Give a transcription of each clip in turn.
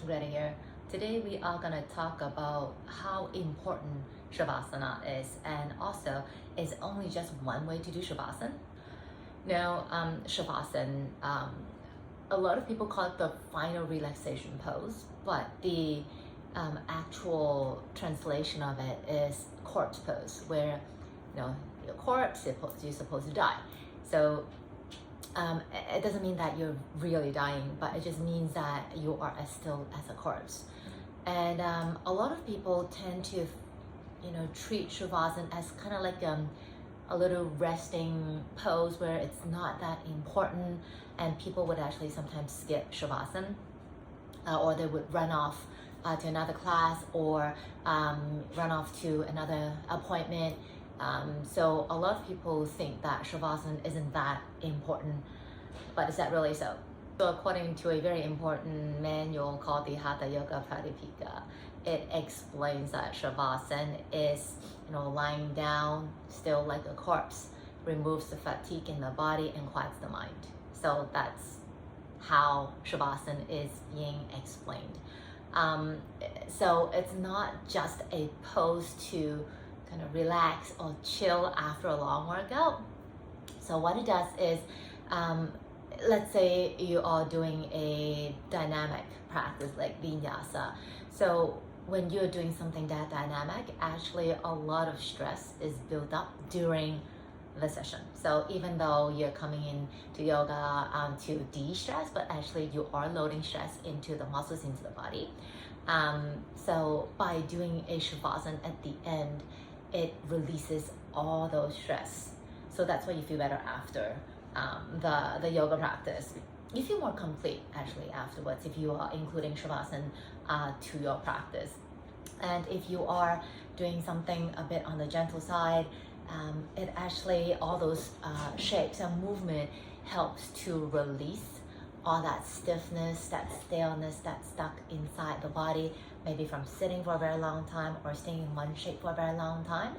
Greta here. Today we are going to talk about how important Savasana is, and also is only just one way to do Shavasana. Now, Shavasana, a lot of people call it the final relaxation pose, but the actual translation of it is corpse pose, where your corpse, you're supposed to die. So it doesn't mean that you're really dying, but it just means that you are as still as a corpse. And a lot of people tend to, treat Shavasana as kind of like a little resting pose where it's not that important, and people would actually sometimes skip Shavasana, or they would run off to another class, or run off to another appointment. So a lot of people think that Shavasana isn't that important, but is that really so? So according to a very important manual called the Hatha Yoga Pradipika, it explains that Shavasana is, lying down still like a corpse, removes the fatigue in the body and quiets the mind. So that's how Shavasana is being explained. So it's not just a pose to kind of relax or chill after a long workout. So what it does is, let's say you are doing a dynamic practice like vinyasa. So when you're doing something that dynamic, actually a lot of stress is built up during the session. So even though you're coming in to yoga to de-stress, but actually you are loading stress into the muscles, into the body. So by doing a Shavasana at the end, it releases all those stress. So that's why you feel better after the yoga practice. You feel more complete actually afterwards if you are including Shavasana to your practice. And if you are doing something a bit on the gentle side, it actually, all those shapes and movement helps to release all that stiffness, that staleness that's stuck inside the body, maybe from sitting for a very long time or staying in one shape for a very long time.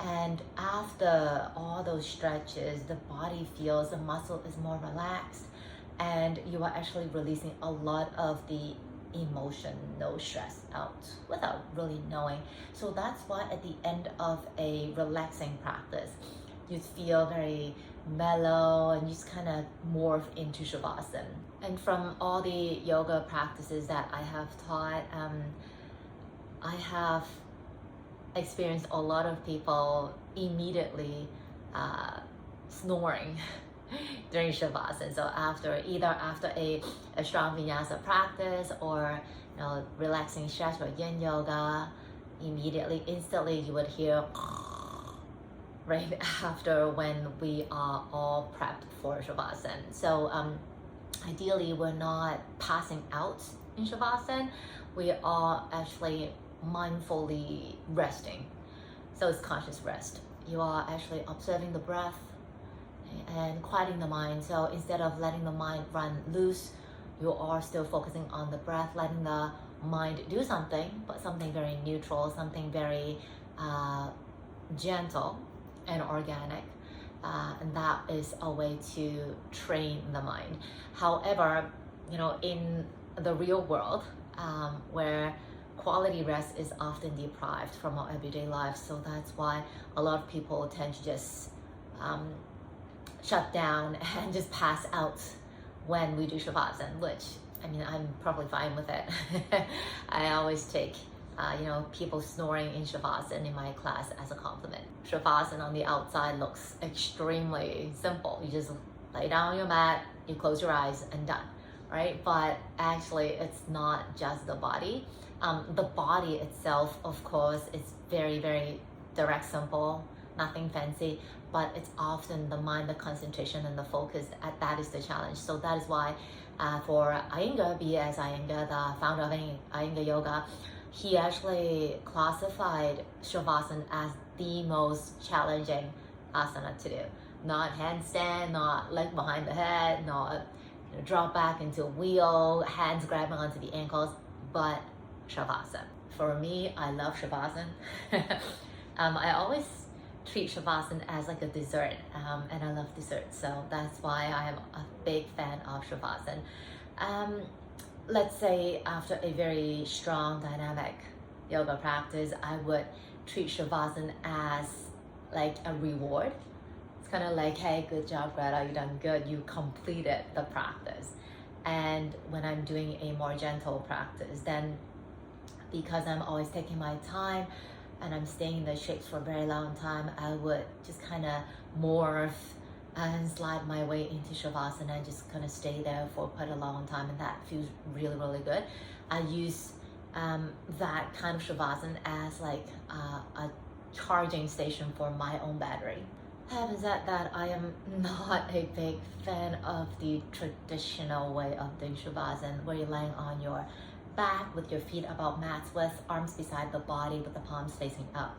And after all those stretches, the body feels, the muscle is more relaxed, and you are actually releasing a lot of the emotional stress out without really knowing. So that's why at the end of a relaxing practice, you feel very mellow and you just kind of morph into Shavasana. And from all the yoga practices that I have taught, I have experienced a lot of people immediately snoring during Shavasana. So either after a strong vinyasa practice, or relaxing stretch or yin yoga, instantly you would hear right after, when we are all prepped for Shavasana. So ideally we're not passing out in Shavasana, we are actually mindfully resting. So it's conscious rest. You are actually observing the breath and quieting the mind. So instead of letting the mind run loose, you are still focusing on the breath, letting the mind do something, but something very neutral, something very gentle and organic. And that is a way to train the mind. However, in the real world, where quality rest is often deprived from our everyday life, so that's why a lot of people tend to just shut down and just pass out when we do Shavasana, which, I'm probably fine with it. I always take people snoring in Shavasana in my class as a compliment. Shavasana on the outside looks extremely simple. You just lay down on your mat, you close your eyes, and done, right? But actually it's not just the body. The body itself, of course, is very, very direct, simple, nothing fancy, but it's often the mind, the concentration, and the focus. That is the challenge. So that is why for Iyengar, B.S. Iyengar, the founder of Iyengar Yoga, he actually classified Shavasana as the most challenging asana to do. Not handstand, not leg behind the head, not drop back into wheel, hands grabbing onto the ankles, but Shavasana. For me, I love Shavasana. I always treat Savasana as like a dessert, and I love dessert, so that's why I am a big fan of Savasana. let's say after a very strong dynamic yoga practice, I would treat Shavasana as like a reward. It's kind of like, hey, good job, Greta, you done good, you completed the practice. And when I'm doing a more gentle practice, then because I'm always taking my time and I'm staying in the shapes for a very long time, I would just kind of morph and slide my way into Shavasana and just kind of stay there for quite a long time, and that feels really, really good. I use that kind of Shavasana as like a charging station for my own battery. Having said that, I am not a big fan of the traditional way of doing Shavasana, where you're laying on your back with your feet above mats with arms beside the body with the palms facing up.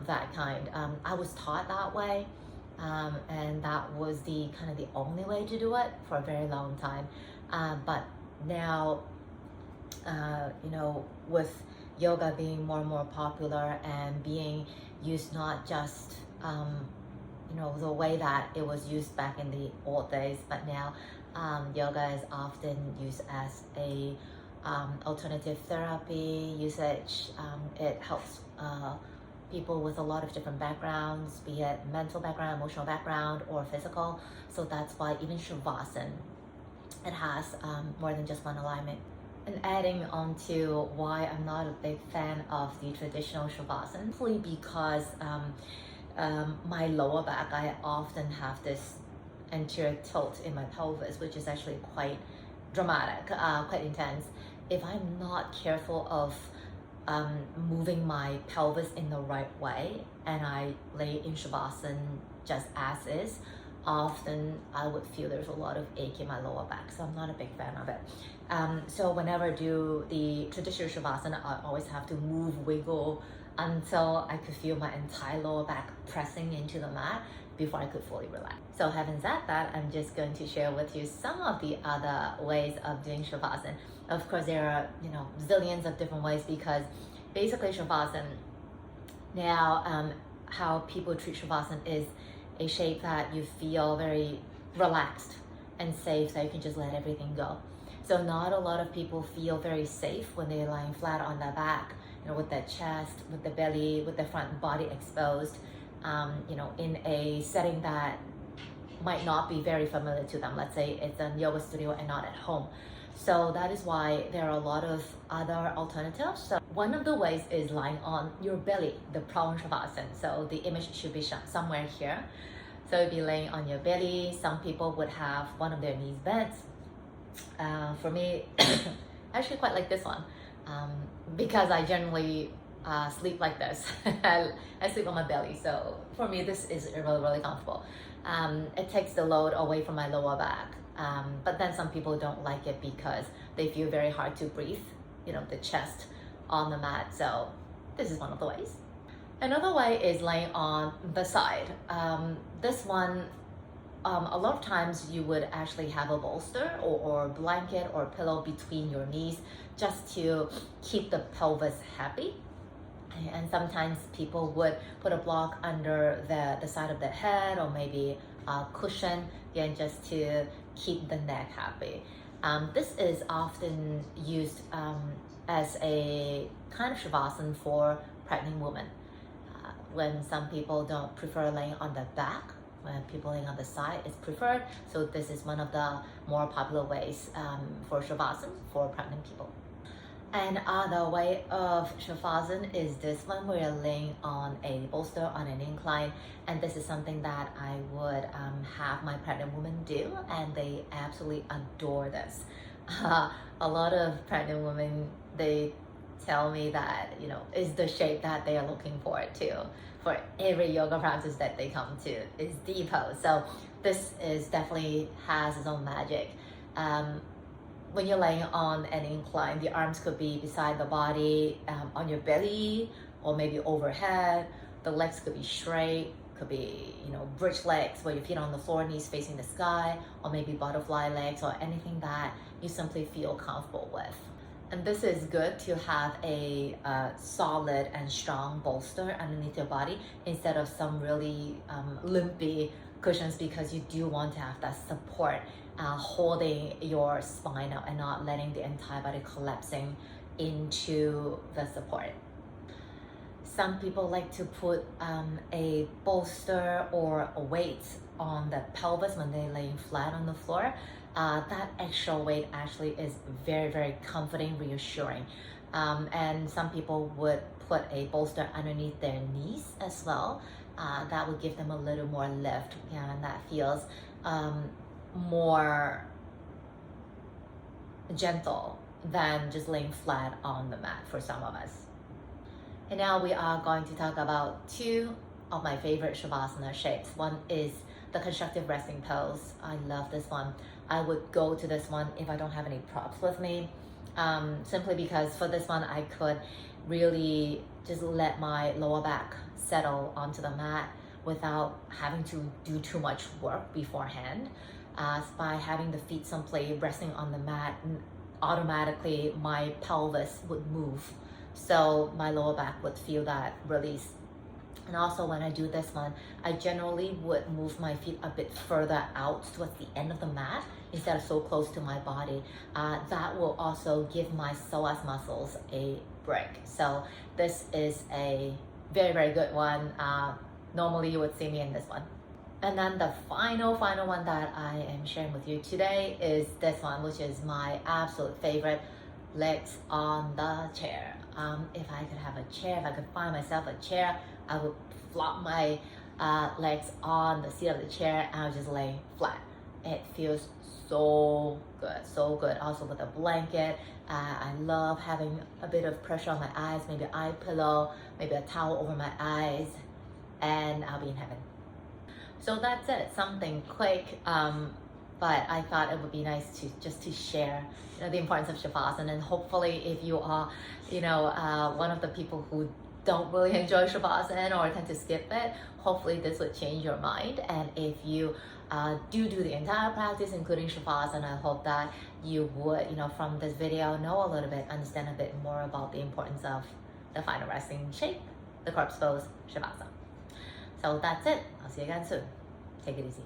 That kind. I was taught that way, and that was the kind of the only way to do it for a very long time. But now, with yoga being more and more popular and being used not just the way that it was used back in the old days, but now yoga is often used as a alternative therapy usage. It helps people with a lot of different backgrounds, be it mental background, emotional background, or physical. So that's why even Shavasana, it has more than just one alignment. And adding on to why I'm not a big fan of the traditional Shavasana, simply because my lower back, I often have this anterior tilt in my pelvis, which is actually quite dramatic, quite intense. If I'm not careful of moving my pelvis in the right way and I lay in Shavasana just as is, often I would feel there's a lot of ache in my lower back, so I'm not a big fan of it. So whenever I do the traditional Shavasana, I always have to move, wiggle until I could feel my entire lower back pressing into the mat before I could fully relax. So having said that, I'm just going to share with you some of the other ways of doing Shavasana. Of course, there are zillions of different ways, because basically Shavasana, now how people treat Shavasana is a shape that you feel very relaxed and safe, so you can just let everything go. So not a lot of people feel very safe when they're lying flat on their back, with their chest, with the belly, with the front body exposed, in a setting that might not be very familiar to them. Let's say it's a yoga studio and not at home. So that is why there are a lot of other alternatives. So one of the ways is lying on your belly, the prone Shavasana. So the image should be somewhere here. So you'd be laying on your belly. Some people would have one of their knees bent. For me, I actually quite like this one, because I generally sleep like this. I sleep on my belly, so for me this is really, really comfortable. It takes the load away from my lower back, but then some people don't like it because they feel very hard to breathe, the chest on the mat. So this is one of the ways. Another way is laying on the side. This one, a lot of times you would actually have a bolster or blanket or pillow between your knees just to keep the pelvis happy. And sometimes people would put a block under the side of the head, or maybe a cushion, again, just to keep the neck happy. This is often used as a kind of Shavasana for pregnant women. When some people don't prefer laying on the back, when people laying on the side is preferred. So this is one of the more popular ways for Shavasana for pregnant people. Another way of Shavasana is this one, where you're laying on a bolster on an incline, and this is something that I would have my pregnant women do, and they absolutely adore this. A lot of pregnant women, they tell me that is the shape that they are looking forward to for every yoga practice that they come to, is the pose. So this is definitely has its own magic. When you're laying on an incline, the arms could be beside the body, on your belly, or maybe overhead. The legs could be straight, could be bridge legs, where your feet are on the floor, knees facing the sky, or maybe butterfly legs, or anything that you simply feel comfortable with. And this is good to have a solid and strong bolster underneath your body instead of some really limpy cushions, because you do want to have that support holding your spine up and not letting the entire body collapsing into the support. Some people like to put a bolster or a weight on the pelvis when they're laying flat on the floor. That extra weight actually is very, very comforting, reassuring. And some people would put a bolster underneath their knees as well. That would give them a little more lift, and that feels more gentle than just laying flat on the mat for some of us. And now we are going to talk about two of my favorite Savasana shapes. One is the constructive resting pose. I love this one. I would go to this one if I don't have any props with me, simply because for this one I could really just let my lower back settle onto the mat without having to do too much work beforehand. By having the feet simply resting on the mat, automatically my pelvis would move, so my lower back would feel that release. And also when I do this one, I generally would move my feet a bit further out towards the end of the mat instead of so close to my body. That will also give my psoas muscles a break. So this is a very, very good one. Normally you would see me in this one. And then the final one that I am sharing with you today is this one, which is my absolute favorite, legs on the chair. If I could have a chair, if I could find myself a chair, I would flop my legs on the seat of the chair and I would just lay flat. It feels so good, so good. Also with a blanket, I love having a bit of pressure on my eyes, maybe an eye pillow, maybe a towel over my eyes, and I'll be in heaven. So that's it, something quick, but I thought it would be nice to share, the importance of Savasana. And hopefully, if you are, one of the people who don't really enjoy Savasana or tend to skip it, hopefully this would change your mind. And if you do the entire practice, including Savasana, I hope that you would, from this video, know a little bit, understand a bit more about the importance of the final resting shape, the corpse pose, Savasana. So that's it. I'll see you again soon. Take it easy.